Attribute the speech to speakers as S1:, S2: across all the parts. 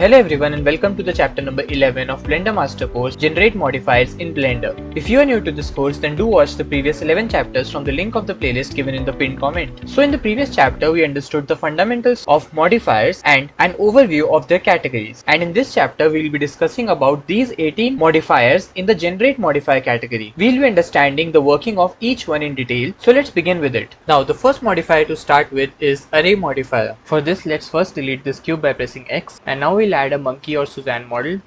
S1: Hello everyone and welcome to the chapter number 11 of Blender Master Course Generate Modifiers in Blender. If you are new to this course, then do watch the previous 11 chapters from the link of the playlist given in the pinned comment. So in the previous chapter we understood the fundamentals of modifiers and an overview of their categories. And in this chapter we will be discussing about these 18 modifiers in the Generate Modifier category. We will be understanding the working of each one in detail. So let's begin with it. Now the first modifier to start with is Array Modifier. For this, let's first delete this cube by pressing X, and now we'll add a monkey or Suzanne model.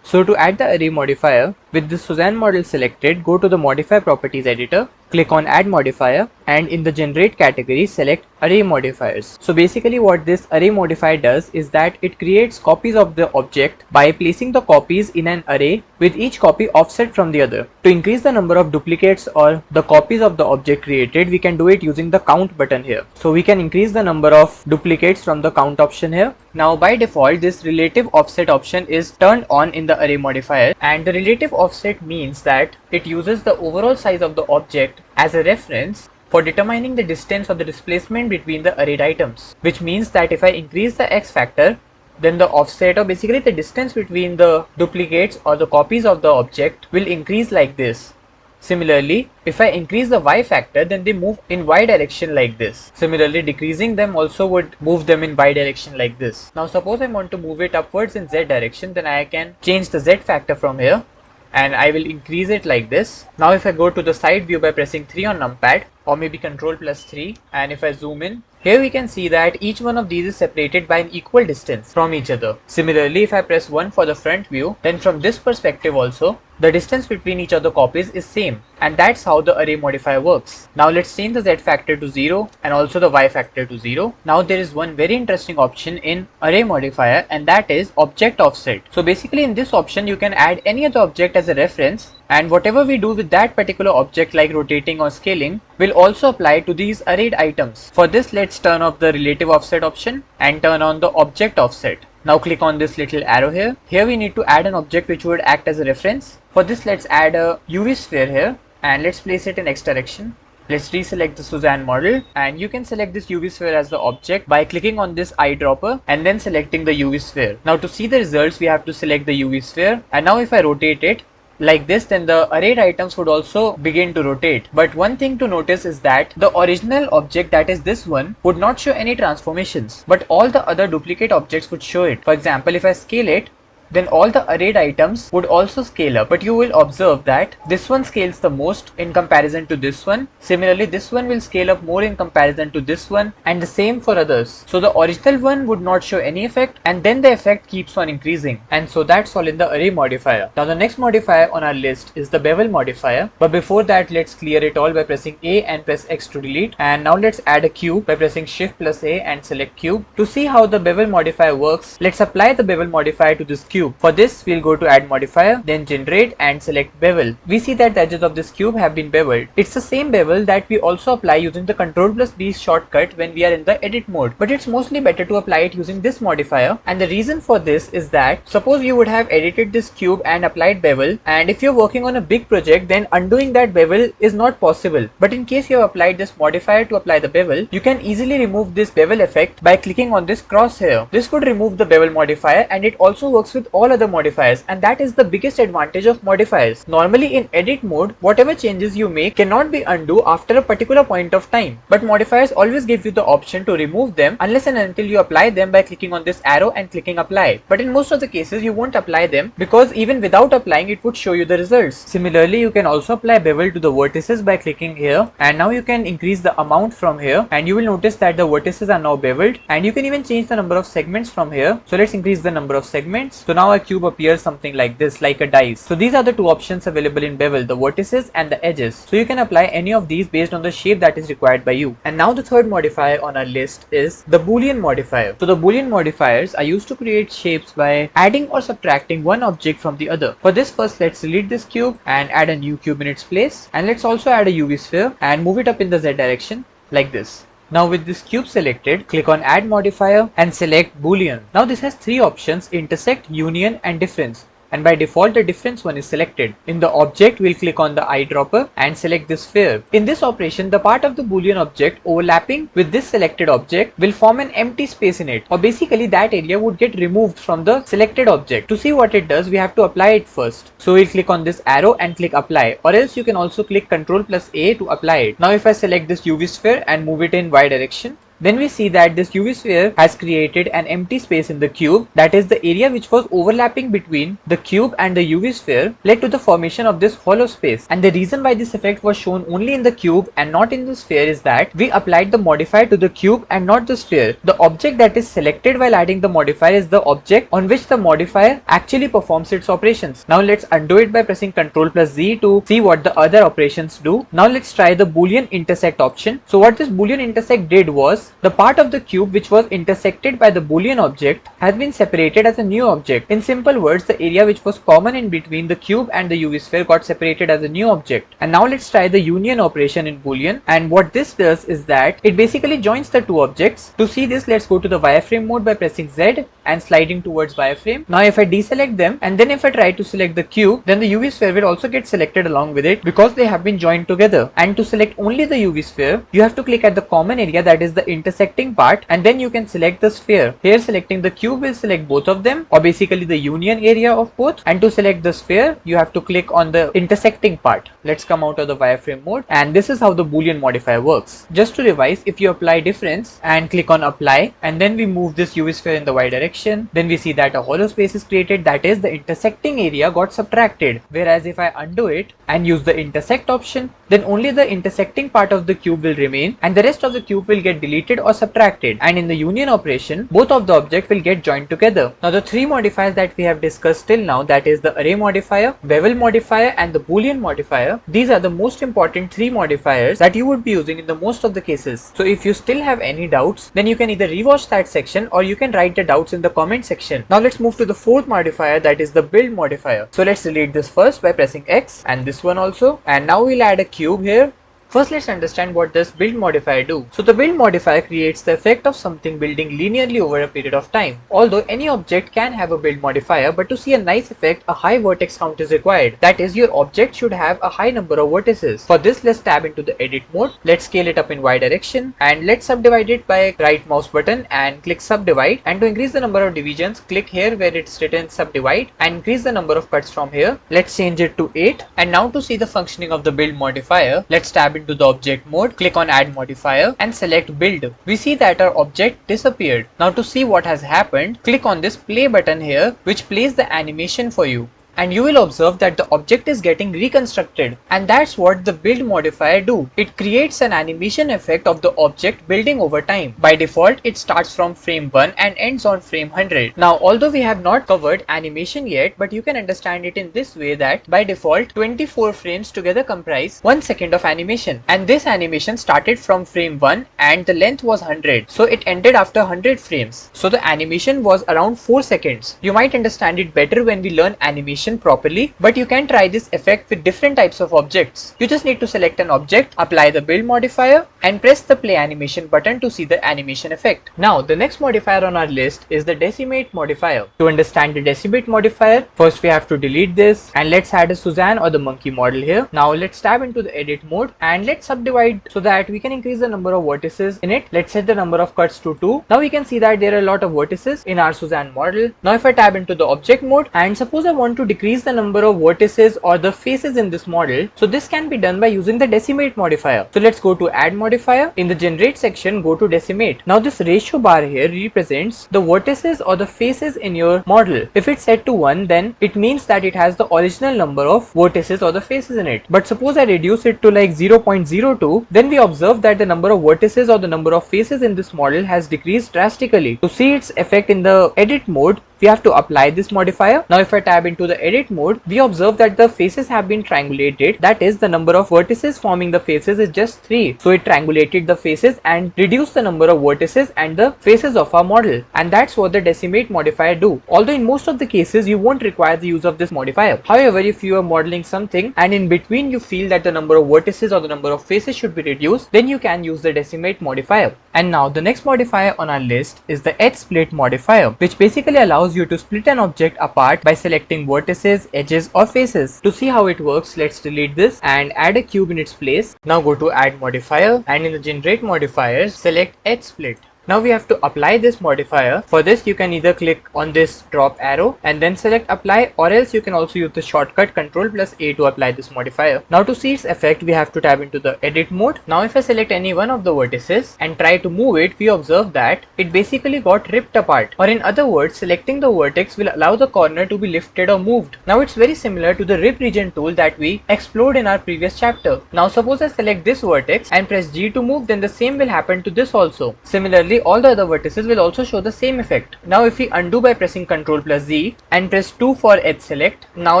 S1: So to add the array modifier, with the Suzanne model selected, go to the Modify Properties editor, click on Add Modifier, and in the Generate category, select Array Modifiers. So basically what this array modifier does is that it creates copies of the object by placing the copies in an array with each copy offset from the other. To increase the number of duplicates or the copies of the object created, we can do it using the count button here. So we can increase the number of duplicates from the count option here. Now by default, this relative offset option is turned on in the array modifier, and the relative offset means that it uses the overall size of the object as a reference for determining the distance or the displacement between the arrayed items, which means that if I increase the x factor, then the offset, or basically the distance between the duplicates or the copies of the object, will increase like this. Similarly, if I increase the y factor, then they move in y direction like this. Similarly, decreasing them also would move them in y direction like this. Now suppose I want to move it upwards in z direction, then I can change the z factor from here and I will increase it like this. Now if I go to the side view by pressing 3 on numpad, or maybe Ctrl plus 3, and if I zoom in, here we can see that each one of these is separated by an equal distance from each other. Similarly, if I press 1 for the front view, then from this perspective also, the distance between each of the copies is same, and that's how the array modifier works. Now let's change the z factor to 0 and also the y factor to 0. Now there is one very interesting option in array modifier, and that is object offset. So basically in this option you can add any other object as a reference, and whatever we do with that particular object, like rotating or scaling, will also apply to these arrayed items. For this, let's turn off the relative offset option and turn on the object offset. Now click on this little arrow here. Here we need to add an object which would act as a reference. For this, let's add a UV sphere here and let's place it in X direction. Let's deselect the Suzanne model, and you can select this UV sphere as the object by clicking on this eyedropper and then selecting the UV sphere. Now to see the results, we have to select the UV sphere, and now if I rotate it like this, then the arrayed items would also begin to rotate. But one thing to notice is that the original object, that is this one, would not show any transformations, but all the other duplicate objects would show it. For example, if I scale it, then all the arrayed items would also scale up, but you will observe that this one scales the most in comparison to this one. Similarly, this one will scale up more in comparison to this one, and the same for others. So the original one would not show any effect, and then the effect keeps on increasing. And so that's all in the array modifier. Now the next modifier on our list is the bevel modifier, but before that, let's clear it all by pressing A and press X to delete. And now let's add a cube by pressing Shift plus A and select cube. To see how the bevel modifier works, let's apply the bevel modifier to this cube. For this, we'll go to Add Modifier, then Generate and select Bevel. We see that the edges of this cube have been beveled. It's the same bevel that we also apply using the Ctrl plus B shortcut when we are in the edit mode, but it's mostly better to apply it using this modifier. And the reason for this is that suppose you would have edited this cube and applied bevel, and if you're working on a big project, then undoing that bevel is not possible. But in case you have applied this modifier to apply the bevel, you can easily remove this bevel effect by clicking on this crosshair. This would remove the bevel modifier, and it also works with all other modifiers, and that is the biggest advantage of modifiers. Normally in edit mode, whatever changes you make cannot be undo after a particular point of time, but modifiers always give you the option to remove them unless and until you apply them by clicking on this arrow and clicking apply. But in most of the cases you won't apply them, because even without applying it would show you the results. Similarly, you can also apply bevel to the vertices by clicking here, and now you can increase the amount from here, and you will notice that the vertices are now beveled, and you can even change the number of segments from here. So let's increase the number of segments. So now a cube appears something like this, like a dice. So these are the two options available in bevel, the vertices and the edges. So you can apply any of these based on the shape that is required by you. And now the third modifier on our list is the boolean modifier. So the boolean modifiers are used to create shapes by adding or subtracting one object from the other. For this, first let's delete this cube and add a new cube in its place, and let's also add a UV sphere and move it up in the Z direction like this. Now with this cube selected, click on Add Modifier and select Boolean. Now this has three options: intersect, union and difference. and by default the difference one is selected. In the object, we'll click on the eyedropper and select this sphere. In this operation, the part of the boolean object overlapping with this selected object will form an empty space in it, or basically that area would get removed from the selected object. To see what it does, we have to apply it first. So we'll click on this arrow and click apply, or else you can also click Ctrl+A to apply it. Now if I select this UV sphere and move it in Y direction, then we see that this UV sphere has created an empty space in the cube, that is the area which was overlapping between the cube and the UV sphere led to the formation of this hollow space. And the reason why this effect was shown only in the cube and not in the sphere is that we applied the modifier to the cube and not the sphere. The object that is selected while adding the modifier is the object on which the modifier actually performs its operations. Now let's undo it by pressing Ctrl+Z to see what the other operations do. Now let's try the boolean intersect option. So what this boolean intersect did was, the part of the cube which was intersected by the boolean object has been separated as a new object. In simple words, the area which was common in between the cube and the UV sphere got separated as a new object. And now let's try the union operation in boolean, and what this does is that it basically joins the two objects. To see this, let's go to the wireframe mode by pressing Z and sliding towards wireframe. Now if I deselect them and then if I try to select the cube, then the UV sphere will also get selected along with it because they have been joined together. And to select only the UV sphere, you have to click at the common area, that is the intersecting part, and then you can select the sphere. Here selecting the cube will select both of them, or basically the union area of both, and to select the sphere you have to click on the intersecting part. Let's come out of the wireframe mode, and this is how the boolean modifier works. Just to revise, if you apply difference and click on apply, and then we move this UV sphere in the Y direction, then we see that a hollow space is created, that is the intersecting area got subtracted. Whereas if I undo it and use the intersect option, then only the intersecting part of the cube will remain and the rest of the cube will get deleted or subtracted, and in the union operation both of the objects will get joined together. Now the three modifiers that we have discussed till now, that is the array modifier, bevel modifier and the boolean modifier, these are the most important three modifiers that you would be using in the most of the cases. So if you still have any doubts, then you can either rewatch that section or you can write the doubts in the comment section. Now let's move to the fourth modifier, that is the build modifier. So let's delete this first by pressing X, and this one also, and now we'll add a cube here. First, let's understand what does build modifier do. So the build modifier creates the effect of something building linearly over a period of time. Although any object can have a build modifier, but to see a nice effect, a high vertex count is required. That is, your object should have a high number of vertices. For this, let's tab into the edit mode. Let's scale it up in Y direction, and let's subdivide it by right mouse button and click subdivide. And to increase the number of divisions, click here where it's written subdivide and increase the number of cuts from here. Let's change it to 8. And now to see the functioning of the build modifier, let's tab into the object mode, click on add modifier and select build. We see that our object disappeared. Now to see what has happened, click on this play button here, which plays the animation for you. And you will observe that the object is getting reconstructed, and that's what the build modifier do. It creates an animation effect of the object building over time. By default, it starts from frame 1 and ends on frame 100. Now, although we have not covered animation yet, but you can understand it in this way that by default, 24 frames together comprise 1 second of animation. And this animation started from frame 1 and the length was 100. So it ended after 100 frames. So the animation was around 4 seconds. You might understand it better when we learn animation properly, but you can try this effect with different types of objects. You just need to select an object, apply the build modifier and press the play animation button to see the animation effect. Now the next modifier on our list is the decimate modifier. To understand the decimate modifier, first we have to delete this and let's add a Suzanne or the monkey model here. Now let's tab into the edit mode and let's subdivide so that we can increase the number of vertices in it. Let's set the number of cuts to 2. Now we can see that there are a lot of vertices in our Suzanne model. Now if I tab into the object mode and suppose I want to decrease the number of vertices or the faces in this model, so this can be done by using the decimate modifier. So let's go to add modifier. In the generate section, go to decimate. Now this ratio bar here represents the vertices or the faces in your model. If it's set to 1, then it means that it has the original number of vertices or the faces in it. But suppose I reduce it to like 0.02, then we observe that the number of vertices or the number of faces in this model has decreased drastically. To see its effect in the edit mode, we have to apply this modifier. Now if I tab into the edit mode, we observe that the faces have been triangulated. That is, the number of vertices forming the faces is just 3. So it triangulated the faces and reduced the number of vertices and the faces of our model. And that's what the decimate modifier do. Although in most of the cases you won't require the use of this modifier. However, if you are modeling something and in between you feel that the number of vertices or the number of faces should be reduced, then you can use the decimate modifier. And now the next modifier on our list is the edge split modifier, which basically allows allows you to split an object apart by selecting vertices, edges or faces. To see how it works, let's delete this and add a cube in its place. Now go to add modifier and in the generate modifiers, select edge split. Now we have to apply this modifier. For this you can either click on this drop arrow and then select apply, or else you can also use the shortcut Ctrl+A to apply this modifier. Now to see its effect we have to tab into the edit mode. Now if I select any one of the vertices and try to move it, we observe that it basically got ripped apart, or in other words selecting the vertex will allow the corner to be lifted or moved. Now it's very similar to the rip region tool that we explored in our previous chapter. Now suppose I select this vertex and press G to move, then the same will happen to this also. Similarly all the other vertices will also show the same effect. Now if we undo by pressing Ctrl+Z and press 2 for edge select, now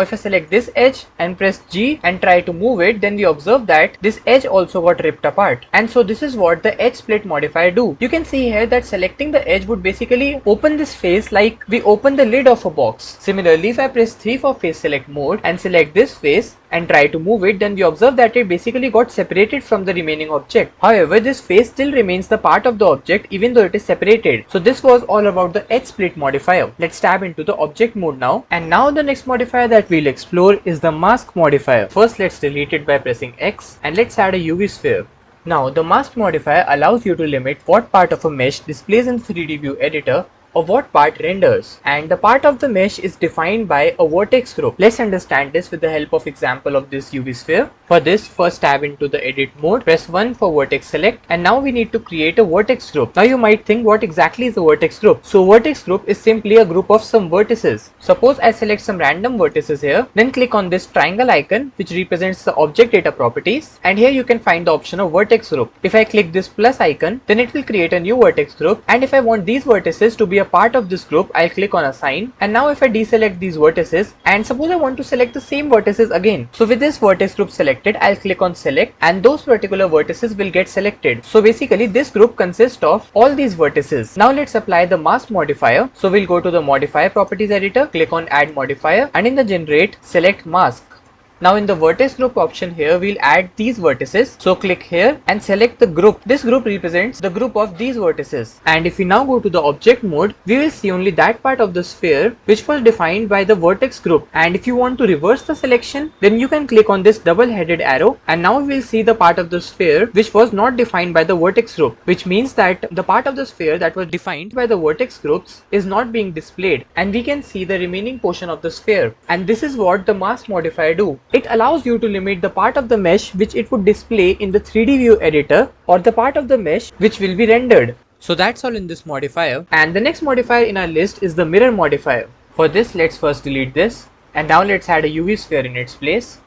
S1: if I select this edge and press G and try to move it, then we observe that this edge also got ripped apart. And so this is what the edge split modifier do. You can see here that selecting the edge would basically open this face like we open the lid of a box. Similarly, if I press 3 for face select mode and select this face and try to move it, then we observe that it basically got separated from the remaining object. However, this face still remains the part of the object even though it is separated. So this was all about the edge split modifier. Let's tab into the object mode now. And now the next modifier that we'll explore is the mask modifier. First let's delete it by pressing X and let's add a UV sphere. Now the mask modifier allows you to limit what part of a mesh displays in 3D view editor or what part renders, and the part of the mesh is defined by a vertex group. Let's understand this with the help of example of this UV sphere. For this, first tab into the edit mode, press 1 for vertex select, and now we need to create a vertex group. Now you might think, what exactly is a vertex group? So vertex group is simply a group of some vertices. Suppose I select some random vertices here, then click on this triangle icon which represents the object data properties, and here you can find the option of vertex group. If I click this plus icon, then it will create a new vertex group, and if I want these vertices to be a part of this group, I'll click on assign. And now if I deselect these vertices and suppose I want to select the same vertices again, so with this vertex group selected, I'll click on select and those particular vertices will get selected. So basically this group consists of all these vertices. Now let's apply the mask modifier. So we'll go to the modifier properties editor, click on add modifier, and in the generate select mask. Now in the vertex group option here, we'll add these vertices. So click here and select the group. This group represents the group of these vertices. And if we now go to the object mode, we will see only that part of the sphere which was defined by the vertex group. And if you want to reverse the selection, then you can click on this double-headed arrow, and now we will see the part of the sphere which was not defined by the vertex group, which means that the part of the sphere that was defined by the vertex groups is not being displayed, and we can see the remaining portion of the sphere. And this is what the mask modifier do. It allows you to limit the part of the mesh which it would display in the 3D view editor or the part of the mesh which will be rendered. So that's all in this modifier, and the next modifier in our list is the mirror modifier. For this, let's first delete this, and now let's add a UV sphere in its place.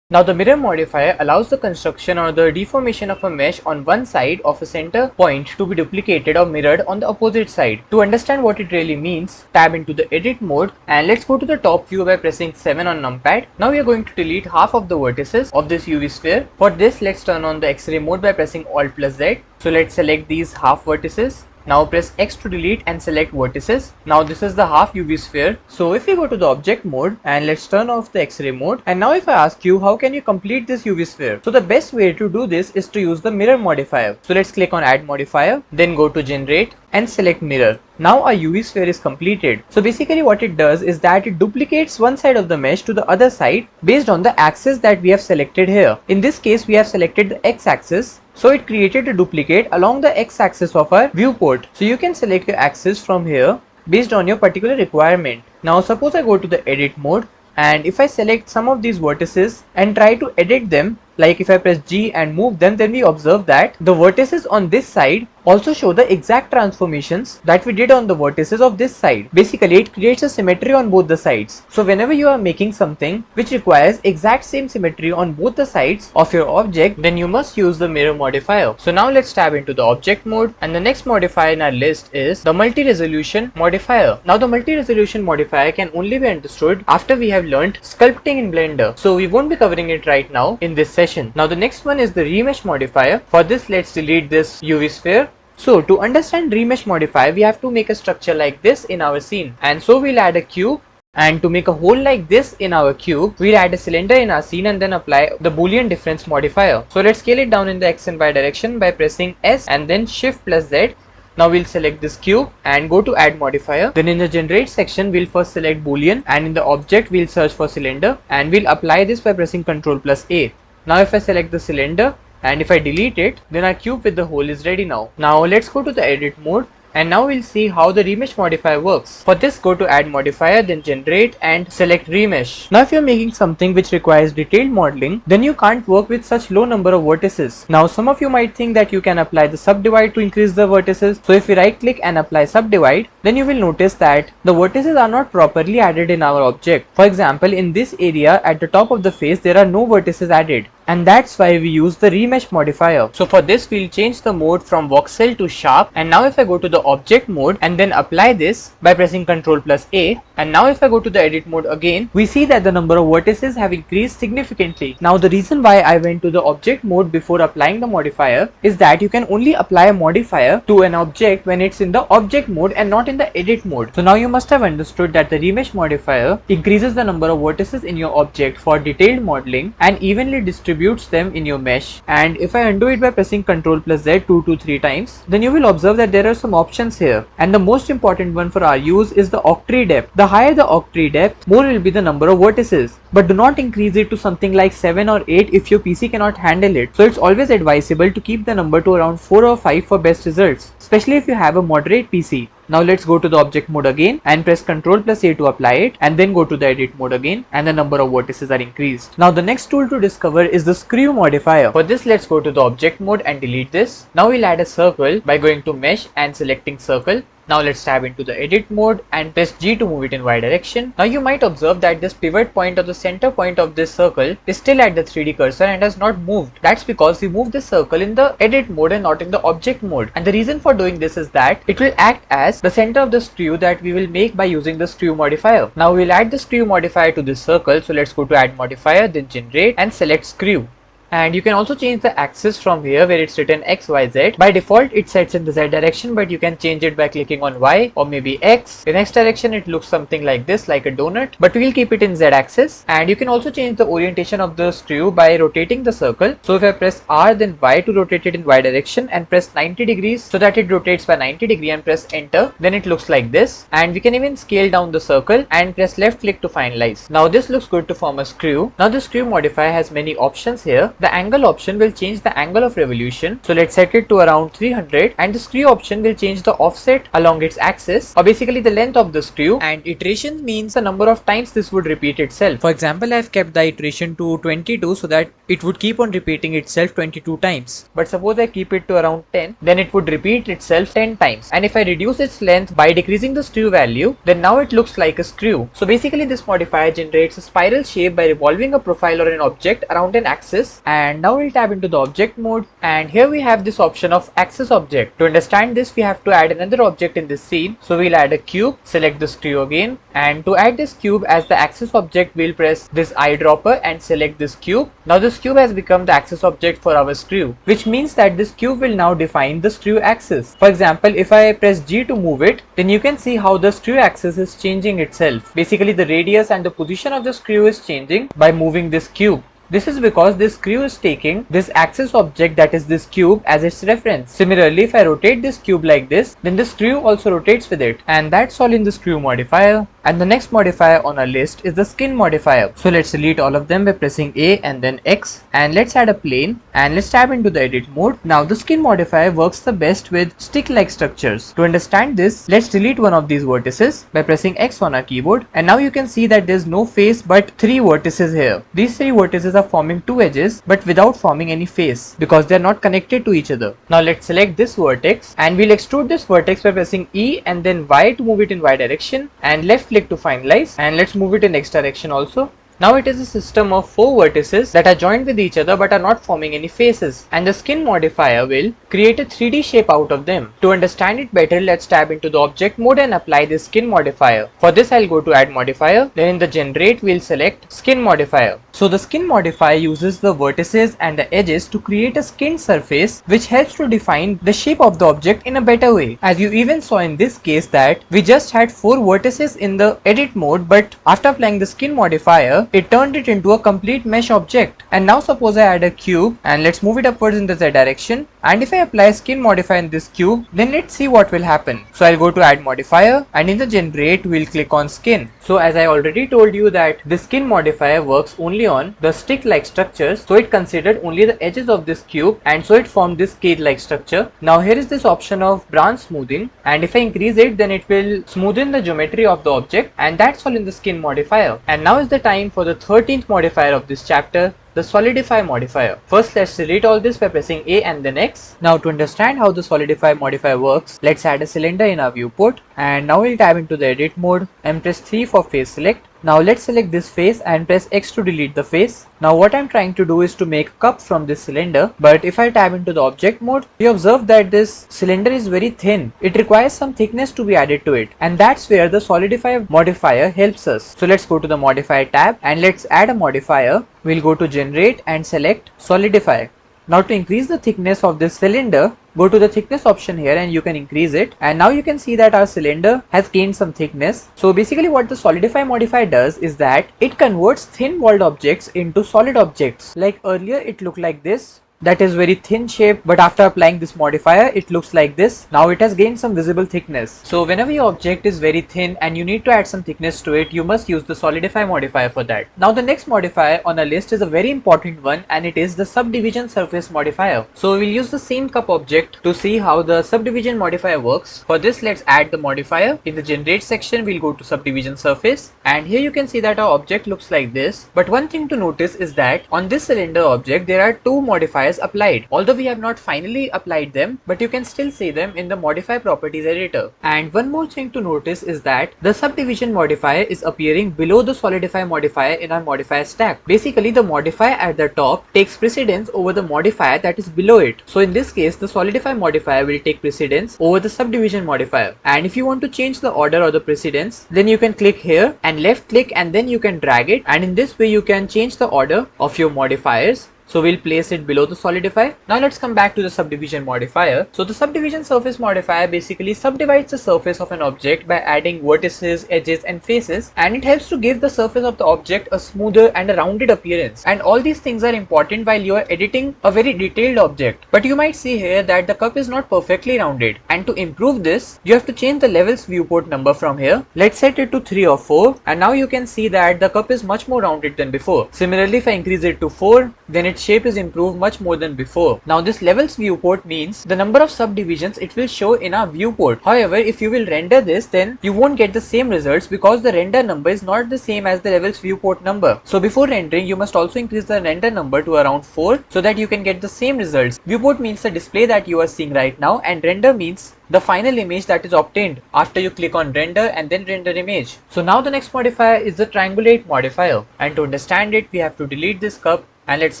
S1: Now the mirror modifier allows the construction or the deformation of a mesh on one side of a center point to be duplicated or mirrored on the opposite side. To understand what it really means, tab into the edit mode and let's go to the top view by pressing 7 on numpad. Now we are going to delete half of the vertices of this UV sphere. For this, let's turn on the X-ray mode by pressing Alt+Z. So let's select these half vertices. Now press X to delete and select vertices. Now this is the half UV sphere. So if we go to the object mode and let's turn off the X-ray mode, and now if I ask you how can you complete this UV sphere, so the best way to do this is to use the mirror modifier. So let's click on add modifier, then go to generate and select mirror. Now our UV sphere is completed. So basically what it does is that it duplicates one side of the mesh to the other side based on the axis that we have selected here. In this case we have selected the X axis. So it created a duplicate along the X axis of our viewport. So you can select your axis from here based on your particular requirement. Now suppose I go to the edit mode, and if I select some of these vertices and try to edit them, like if I press G and move them, then we observe that the vertices on this side also show the exact transformations that we did on the vertices of this side. Basically it creates a symmetry on both the sides. So whenever you are making something which requires exact same symmetry on both the sides of your object, then you must use the mirror modifier. So now let's tab into the object mode, and the next modifier in our list is the multi-resolution modifier. Now the multi-resolution modifier can only be understood after we have learned sculpting in Blender. So we won't be covering it right now in this session. Now the next one is the remesh modifier. For this, let's delete this UV sphere. So to understand remesh modifier, we have to make a structure like this in our scene, and so we'll add a cube, and to make a hole like this in our cube, we'll add a cylinder in our scene and then apply the boolean difference modifier. So let's scale it down in the X and Y direction by pressing S and then Shift+Z. Now we'll select this cube and go to add modifier. Then in the generate section we'll first select boolean, and in the object we'll search for cylinder, and we'll apply this by pressing Ctrl plus A. Now if I select the cylinder and if I delete it, then our cube with the hole is ready now. Now let's go to the edit mode, and now we'll see how the remesh modifier works. For this, go to add modifier, then generate and select remesh. Now if you're making something which requires detailed modeling, then you can't work with such low number of vertices. Now some of you might think that you can apply the subdivide to increase the vertices. So if we right click and apply subdivide, then you will notice that the vertices are not properly added in our object. For example, in this area at the top of the face there are no vertices added, and that's why we use the remesh modifier. So for this we'll change the mode from voxel to sharp, and now if I go to the object mode and then apply this by pressing Ctrl plus A, and now if I go to the edit mode again, we see that the number of vertices have increased significantly. Now the reason why I went to the object mode before applying the modifier is that you can only apply a modifier to an object when it's in the object mode and not in the edit mode. So now you must have understood that the remesh modifier increases the number of vertices in your object for detailed modeling and evenly distributes them in your mesh. And if I undo it by pressing Ctrl plus Z 2 to 3 times, then you will observe that there are some options here, and the most important one for our use is the octree depth. The higher the octree depth, more will be the number of vertices, but do not increase it to something like 7 or 8 if your PC cannot handle it. So it's always advisable to keep the number to around 4 or 5 for best results, especially if you have a moderate PC. Now let's go to the object mode again and press Ctrl plus A to apply it, and then go to the edit mode again, and the number of vertices are increased. Now the next tool to discover is the screw modifier. For this, let's go to the object mode and delete this. Now we'll add a circle by going to mesh and selecting circle. Now let's tab into the edit mode and press G to move it in Y direction. Now you might observe that this pivot point or the center point of this circle is still at the 3D cursor and has not moved. That's because we moved this circle in the edit mode and not in the object mode. And the reason for doing this is that it will act as the center of the screw that we will make by using the screw modifier. Now we'll add the screw modifier to this circle. So let's go to add modifier, then generate and select screw. And you can also change the axis from here where it's written XYZ. By default it sets in the Z direction, but you can change it by clicking on Y or maybe X. In X direction it looks something like this, like a donut, but we'll keep it in Z axis. And you can also change the orientation of the screw by rotating the circle. So if I press R then Y to rotate it in Y direction and press 90 degrees so that it rotates by 90 degrees and press enter, then it looks like this. And we can even scale down the circle and press left click to finalize. Now this looks good to form a screw. Now the screw modifier has many options here. The angle option will change the angle of revolution, so let's set it to around 300, and the screw option will change the offset along its axis, or basically the length of the screw, and iteration means the number of times this would repeat itself. For example, I've kept the iteration to 22 so that it would keep on repeating itself 22 times. But suppose I keep it to around 10, then it would repeat itself 10 times. And if I reduce its length by decreasing the screw value, then now it looks like a screw. So basically this modifier generates a spiral shape by revolving a profile or an object around an axis. And now we'll tab into the object mode, and here we have this option of axis object. To understand this, we have to add another object in this scene. So we'll add a cube, select the screw again, and to add this cube as the axis object, we'll press this eyedropper and select this cube. Now this cube has become the axis object for our screw, which means that this cube will now define the screw axis. For example, if I press G to move it, then you can see how the screw axis is changing itself. Basically the radius and the position of the screw is changing by moving this cube. This is because this screw is taking this axis object, that is this cube, as its reference. Similarly, if I rotate this cube like this, then the screw also rotates with it. And that's all in the screw modifier. And the next modifier on our list is the skin modifier. So let's delete all of them by pressing A and then X. And let's add a plane, and let's tab into the edit mode. Now the skin modifier works the best with stick-like structures. To understand this, let's delete one of these vertices by pressing X on our keyboard. And now you can see that there's no face but 3 vertices here. These 3 vertices are forming 2 edges but without forming any face because they are not connected to each other. Now let's select this vertex, and we'll extrude this vertex by pressing E and then Y to move it in Y direction, and left click to finalize, and let's move it in X direction also. Now it is a system of 4 vertices that are joined with each other but are not forming any faces, and the skin modifier will create a 3D shape out of them. To understand it better, let's tab into the object mode and apply the skin modifier. For this I'll go to add modifier, then in the generate we'll select skin modifier. So the skin modifier uses the vertices and the edges to create a skinned surface which helps to define the shape of the object in a better way. As you even saw in this case that we just had 4 vertices in the edit mode, but after applying the skin modifier it turned it into a complete mesh object. And now suppose I add a cube and let's move it upwards in the z direction, and if I apply skin modifier in this cube, then let's see what will happen. So I'll go to add modifier and in the generate we'll click on skin. So as I already told you that the skin modifier works only on the stick like structures, so it considered only the edges of this cube and so it formed this cage like structure. Now here is this option of branch smoothing, and if I increase it then it will smoothen the geometry of the object, and that's all in the skin modifier. And now is the time for the 13th modifier of this chapter, the solidify modifier. First let's delete all this by pressing A and then X. Now to understand how the solidify modifier works, let's add a cylinder in our viewport, and now we'll tab into the edit mode and press 3 for face select. Now let's select this face and press X to delete the face. Now what I'm trying to do is to make a cup from this cylinder, but if I tab into the object mode, you observe that this cylinder is very thin. It requires some thickness to be added to it, and that's where the solidify modifier helps us. So let's go to the modifier tab and let's add a modifier. We'll go to generate and select solidify. Now to increase the thickness of this cylinder, go to the thickness option here and you can increase it, and now you can see that our cylinder has gained some thickness. So basically what the solidify modifier does is that it converts thin walled objects into solid objects. Like earlier it looked like this, that is very thin shape, but after applying this modifier it looks like this. Now it has gained some visible thickness. So whenever your object is very thin and you need to add some thickness to it, you must use the solidify modifier for that. Now the next modifier on our list is a very important one, and it is the subdivision surface modifier. So we'll use the same cup object to see how the subdivision modifier works. For this let's add the modifier. In the generate section we'll go to subdivision surface, and here you can see that our object looks like this. But one thing to notice is that on this cylinder object there are 2 modifiers applied. Although we have not finally applied them, but you can still see them in the modify properties editor. And one more thing to notice is that the subdivision modifier is appearing below the solidify modifier in our modifier stack. Basically the modifier at the top takes precedence over the modifier that is below it. So in this case the solidify modifier will take precedence over the subdivision modifier, and if you want to change the order or the precedence, then you can click here and left click and then you can drag it, and in this way you can change the order of your modifiers. So we'll place it below the solidify. Now let's come back to the subdivision modifier. So the subdivision surface modifier basically subdivides the surface of an object by adding vertices, edges and faces, and it helps to give the surface of the object a smoother and a rounded appearance. And all these things are important while you are editing a very detailed object. But you might see here that the cup is not perfectly rounded, and to improve this you have to change the levels viewport number from here. Let's set it to 3 or 4, and now you can see that the cup is much more rounded than before. Similarly, if I increase it to 4, then its shape is improved much more than before. Now this levels viewport means the number of subdivisions it will show in our viewport. However, if you will render this, then you won't get the same results because the render number is not the same as the levels viewport number. So before rendering you must also increase the render number to around 4 so that you can get the same results. Viewport means the display that you are seeing right now, and render means the final image that is obtained after you click on render and then render image. So now the next modifier is the triangulate modifier, and to understand it we have to delete this cup and let's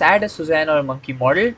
S1: add a Suzanne or a monkey model.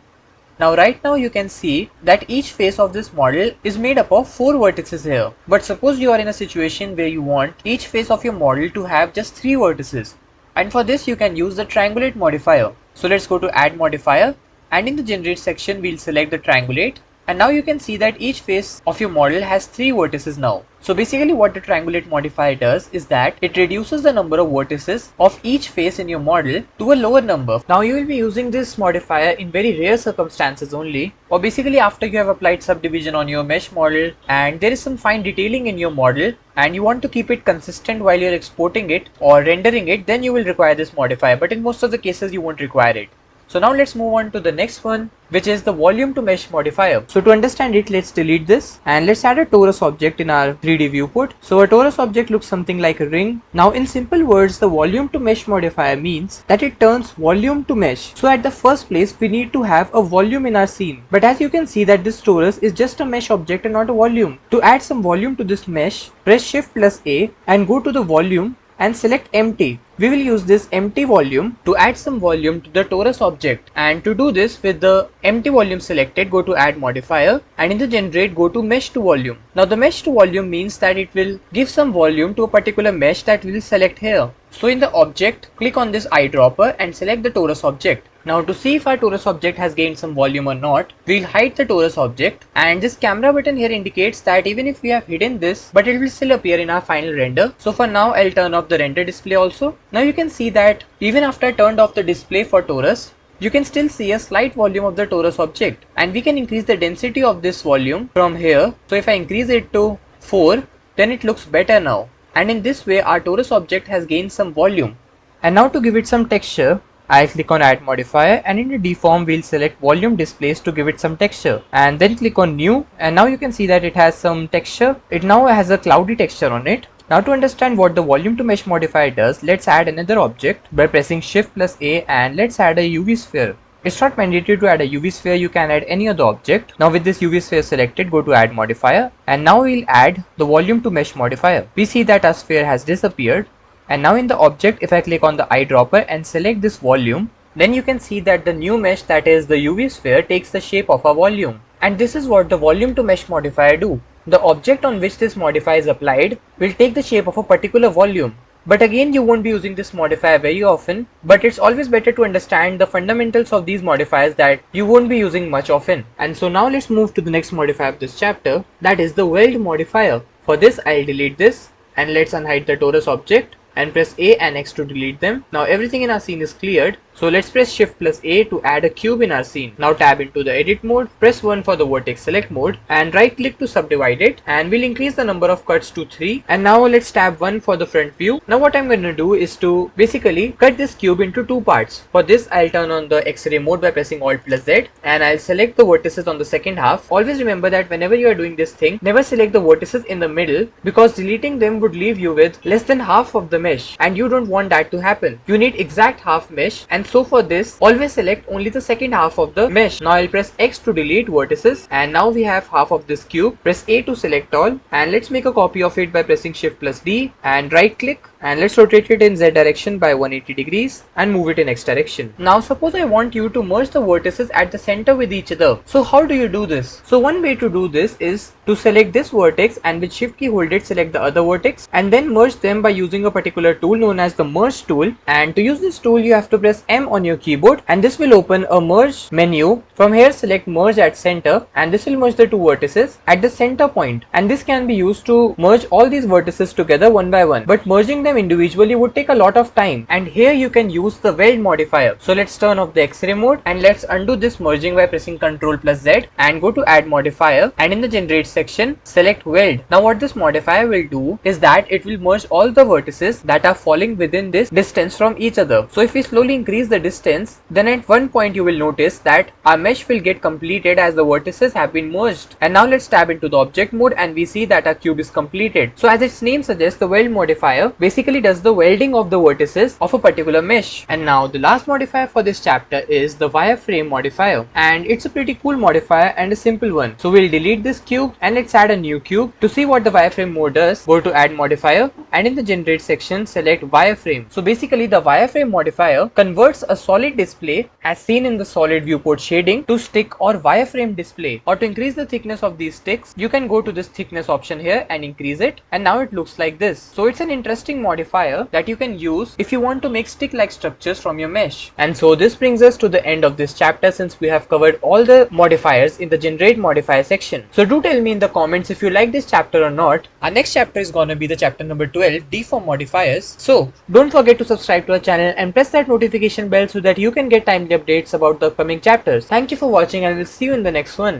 S1: Now right now you can see that each face of this model is made up of 4 vertices here. But suppose you are in a situation where you want each face of your model to have just 3 vertices, and for this you can use the triangulate modifier. So let's go to add modifier, and in the generate section we'll select the triangulate, and now you can see that each face of your model has 3 vertices now. So basically what the triangulate modifier does is that it reduces the number of vertices of each face in your model to a lower number. Now you will be using this modifier in very rare circumstances only, or basically after you have applied subdivision on your mesh model and there is some fine detailing in your model and you want to keep it consistent while you're exporting it or rendering it, then you will require this modifier, but in most of the cases you won't require it. So now let's move on to the next one, which is the volume to mesh modifier. So to understand it, let's delete this and let's add a torus object in our 3D viewport. So a torus object looks something like a ring. Now in simple words, the volume to mesh modifier means that it turns volume to mesh. So at the first place we need to have a volume in our scene. But as you can see that this torus is just a mesh object and not a volume. To add some volume to this mesh, press Shift plus A and go to the volume and select empty. we will use this empty volume to add some volume to the torus object. And to do this, with the empty volume selected, go to add modifier, and in the generate go to mesh to volume. Now the mesh to volume means that it will give some volume to a particular mesh that we will select here. So in the object, click on this eyedropper and select the torus object. Now to see if our torus object has gained some volume or not, we'll hide the torus object, and this camera button here indicates that even if we have hidden this, but it will still appear in our final render. So for now, I'll turn off the render display also. Now you can see that even after I turned off the display for torus, you can still see a slight volume of the torus object, and we can increase the density of this volume from here. So if I increase it to 4, then it looks better now. And in this way our torus object has gained some volume. And now to give it some texture, I'll click on add modifier, and in the deform we'll select volume displace to give it some texture, and then click on new, and now you can see that it has some texture. It now has a cloudy texture on it. Now to understand what the volume to mesh modifier does, let's add another object by pressing shift plus A, and let's add a UV sphere. It's not mandatory to add a UV sphere, you can add any other object. Now with this UV sphere selected, go to add modifier, and now we'll add the volume to mesh modifier. We see that our sphere has disappeared, and now in the object, if I click on the eyedropper and select this volume, then you can see that the new mesh, that is the UV sphere, takes the shape of a volume. And this is what the volume to mesh modifier do. The object on which this modifier is applied will take the shape of a particular volume. But again, you won't be using this modifier very often, but it's always better to understand the fundamentals of these modifiers that you won't be using much often. And so now let's move to the next modifier of this chapter, that is the weld modifier. For this, I'll delete this, and let's unhide the torus object and press A and X to delete them. Now everything in our scene is cleared. So let's press shift plus A to add a cube in our scene. Now tab into the edit mode, press 1 for the vertex select mode, and right click to subdivide it, and we'll increase the number of cuts to 3. And now let's tab 1 for the front view. Now what I'm going to do is to basically cut this cube into 2 parts. For this, I'll turn on the X-ray mode by pressing Alt plus Z, and I'll select the vertices on the second half. Always remember that whenever you are doing this thing, never select the vertices in the middle, because deleting them would leave you with less than half of the mesh, and you don't want that to happen. You need exact half mesh, and so for this, always select only the second half of the mesh. Now I'll press X to delete vertices, and now we have half of this cube. Press A to select all, and let's make a copy of it by pressing shift plus D, and right click, and let's rotate it in Z direction by 180 degrees and move it in X direction. Now suppose I want you to merge the vertices at the center with each other. So how do you do this? So one way to do this is to select this vertex, and with shift key hold it, select the other vertex, and then merge them by using a particular tool known as the merge tool. And to use this tool, you have to press M on your keyboard, and this will open a merge menu. From here, select merge at center, and this will merge the two vertices at the center point. And this can be used to merge all these vertices together one by one, but merging them individually would take a lot of time, and here you can use the weld modifier. So let's turn off the X-ray mode, and let's undo this merging by pressing Ctrl plus Z, and go to add modifier, and in the generate section select weld. Now what this modifier will do is that it will merge all the vertices that are falling within this distance from each other. So if we slowly increase the distance, then at one point you will notice that our mesh will get completed as the vertices have been merged. And now let's tab into the object mode, and we see that our cube is completed. So as its name suggests, the weld modifier basically does the welding of the vertices of a particular mesh. And now the last modifier for this chapter is the wireframe modifier, and it's a pretty cool modifier and a simple one. So we'll delete this cube, and let's add a new cube. To see what the wireframe mode does, go to add modifier, and in the generate section select wireframe. So basically the wireframe modifier converts a solid display as seen in the solid viewport shading to stick or wireframe display. Or to increase the thickness of these sticks, you can go to this thickness option here and increase it, and now it looks like this. So it's an interesting modifier that you can use if you want to make stick-like structures from your mesh. And so this brings us to the end of this chapter, since we have covered all the modifiers in the generate modifier section. So do tell me in the comments if you like this chapter or not. Our next chapter is gonna be the chapter number 12, deform modifiers. So don't forget to subscribe to our channel and press that notification bell so that you can get timely updates about the upcoming chapters. Thank you for watching, and we'll see you in the next one.